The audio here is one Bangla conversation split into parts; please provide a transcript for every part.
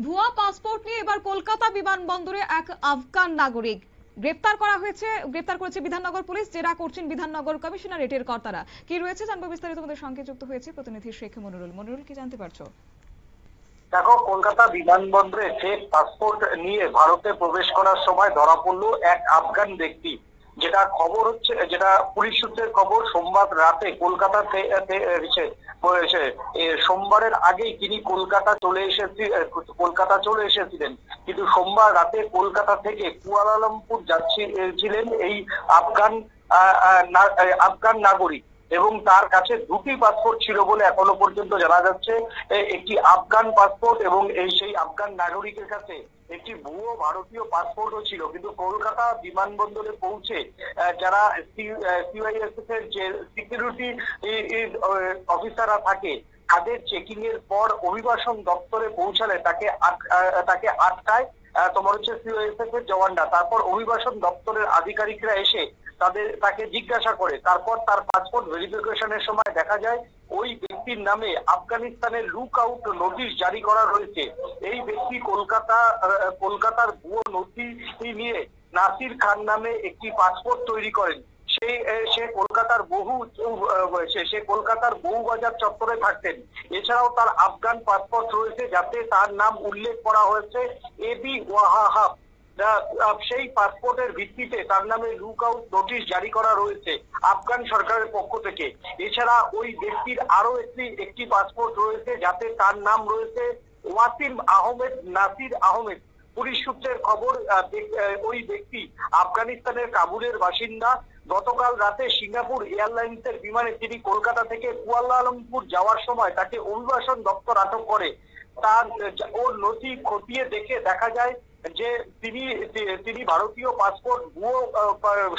ভুয়া পাসপোর্ট নিয়ে এবার কলকাতা বিমানবন্দরে এক আফগান নাগরিক গ্রেপ্তার করেছে বিধাননগর পুলিশ। জেরা করছেন বিধাননগর কমিশনারেটের কর্তারা। কি রয়েছে জানবো বিস্তারিত। আমাদের সঙ্গে যুক্ত হয়েছে প্রতিনিধি শেখ মনিরুল। কি জানতে পারছো? দেখো, কলকাতা বিমানবন্দরে ফেক পাসপোর্ট নিয়ে ভারতে প্রবেশ করার সময় ধরা পড়লো এক আফগান ব্যক্তি। যেটা পুলিশ সূত্রের খবর, সোমবার রাতে সোমবারের আগেই তিনি কলকাতা চলে এসেছিলেন, কিন্তু সোমবার রাতে কলকাতা থেকে কুয়ালালামপুর যাচ্ছিলেন এই আফগান নাগরিক, এবং তার কাছে দুটি পাসপোর্ট ছিল বলে এখনো পর্যন্ত জানা যাচ্ছে। একটি আফগান পাসপোর্ট এবং সেই আফগান নাগরিকের কাছে একটি ভুয়ো ভারতীয় পাসপোর্টও ছিল। কিন্তু কলকাতা বিমানবন্দরে পৌঁছে যারা সিআইএসএফ এর যে সিকিউরিটি অফিসাররা থাকে, তাদের চেকিং এর পর অভিবাসন দপ্তরে পৌঁছালে তাকে আটকায় সিআইএসএফ এর জওয়ানরা। তারপর অভিবাসন দপ্তরের আধিকারিকরা এসে তাকে জিজ্ঞাসা করে। তারপর তার পাসপোর্ট ভেরিফিকেশনের সময় দেখা যায় ওই ব্যক্তির নামে আফগানিস্তানের লুক আউট নোটিশ জারি করা রয়েছে। এই ব্যক্তি কলকাতার ভুয়ো নথি নিয়ে নাসির খান নামে একটি পাসপোর্ট তৈরি করেন। সে কলকাতার বউবাজার চত্বরে থাকতেন। এছাড়াও তার আফগান পাসপোর্ট রয়েছে, যাতে তার নাম উল্লেখ করা হয়েছে এবি ওয়াহাব। সেই পাসপোর্টের ভিত্তিতে তার নামে লুক আউট নোটিশ জারি করা রয়েছে আফগান সরকারের পক্ষ থেকে। এছাড়া ওই ব্যক্তির আরো একটি পাসপোর্ট রয়েছে, যাতে তার নাম রয়েছে ওয়াসিম আহমেদ নাসির আহমেদ। পুলিশ সূত্রের খবর, ওই ব্যক্তি আফগানিস্তানের কাবুলের বাসিন্দা। গতকাল রাতে সিঙ্গাপুর এয়ারলাইন্সের বিমানে তিনি কলকাতা থেকে কুয়ালালামপুর যাওয়ার সময় তাকে অভিবাসন দপ্তর আটক করে। ওর নথি খতিয়ে দেখে দেখা যায় যে তিনি ভারতীয় পাসপোর্ট ভুয়ো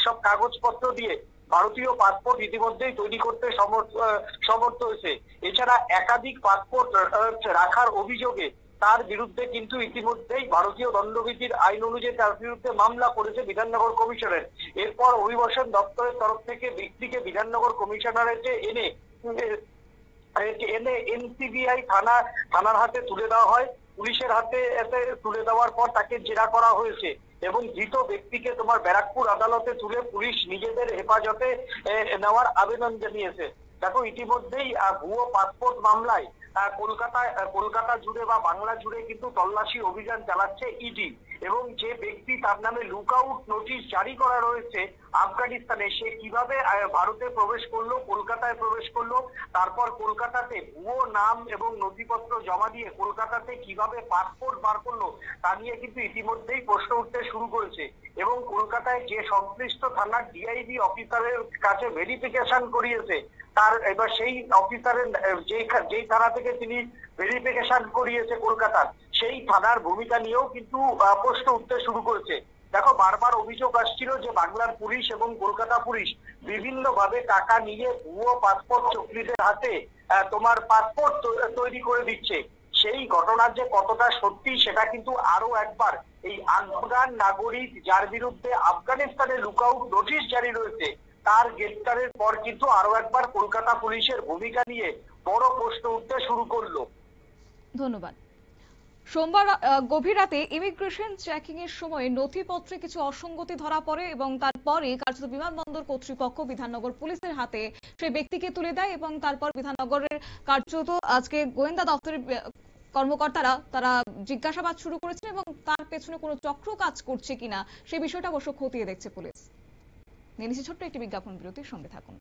সব কাগজপত্র দিয়ে ভারতীয় পাসপোর্ট ইতিমধ্যেই তৈরি করতে সমর্থ হয়েছে। এছাড়া একাধিক পাসপোর্ট রাখার অভিযোগে তার বিরুদ্ধে কিন্তু ইতিমধ্যেই ভারতীয় দণ্ডবিধির আইন অনুযায়ী তার বিরুদ্ধে মামলা করেছে বিধাননগর কমিশনারেট। এরপর অভিবাসন দপ্তরের তরফ থেকে ব্যক্তিকে বিধাননগর কমিশনারেটে এনে এনসিবিআই থানার হাতে তুলে দেওয়া হয়। পুলিশের হাতে তুলে দেওয়ার পর তাকে জেরা করা হয়েছে এবং ধৃত ব্যক্তিকে ব্যারাকপুর আদালতে তুলে পুলিশ নিজেদের হেফাজতে নেওয়ার আবেদন জানিয়েছে। দেখো, ইতিমধ্যেই ভুয়ো পাসপোর্ট মামলায় কলকাতা জুড়ে বা বাংলা জুড়ে কিন্তু তল্লাশি অভিযান চালাচ্ছে ইডি। এবং যে ব্যক্তি তার নামে লুক আউট নোটিশ জারি করা রয়েছে আফগানিস্তানে, সে কিভাবে ভারতে প্রবেশ করলো, কলকাতায় প্রবেশ করলো, তারপর কলকাতাতে ভুয়ো নাম এবং নথিপত্র জমা দিয়ে কলকাতাতে কিভাবে পাসপোর্ট বার করলো, তা নিয়ে কিন্তু ইতিমধ্যেই প্রশ্ন উঠতে শুরু করেছে। এবং কলকাতায় যে সংশ্লিষ্ট থানার ডিআইবি অফিসারের কাছে ভেরিফিকেশন করিয়েছে, তার এবার সেই অফিসারের যেই থানা থেকে তিনি ভেরিফিকেশন করিয়েছে কলকাতার, সেই থানার ভূমিকা নিয়েও কিন্তু প্রশ্ন উঠতে শুরু করেছে। দেখো, বারবার অভিযোগ আসছিল যে বাংলার পুলিশ এবং কলকাতা পুলিশ বিভিন্ন ভাবে টাকা নিয়ে ভুয়ো পাসপোর্ট চক্রীদের হাতে পাসপোর্ট তৈরি করে দিচ্ছে। সেই ঘটনার যে কতটা সত্যি, সেটা কিন্তু আরো একবার এই আফগান নাগরিক, যার বিরুদ্ধে আফগানিস্তানে লুক আউট নোটিশ জারি রয়েছে, তার গ্রেপ্তারের পর কিন্তু আরো একবার কলকাতা পুলিশের ভূমিকা নিয়ে বড় প্রশ্ন উঠতে শুরু করলো। ধন্যবাদ। সোমবার গভীর রাতে ইমিগ্রেশন চেকিং এর সময় নথিপত্রে কিছু অসঙ্গতি ধরা পড়ে এবং তারপরে কার্যত বিমানবন্দর কর্তৃপক্ষ বিধাননগর পুলিশের হাতে সেই ব্যক্তিকে তুলে দেয় এবং তারপর বিধাননগরের কার্যত আজকে গোয়েন্দা দপ্তরের কর্মকর্তারা তারা জিজ্ঞাসাবাদ শুরু করেছেন এবং তার পেছনে কোনো চক্র কাজ করছে কিনা সেই বিষয়টা অবশ্য খতিয়ে দেখছে পুলিশ। নিয়ে নিচ্ছে ছোট্ট একটি বিজ্ঞাপন বিরতির সঙ্গে থাকুন।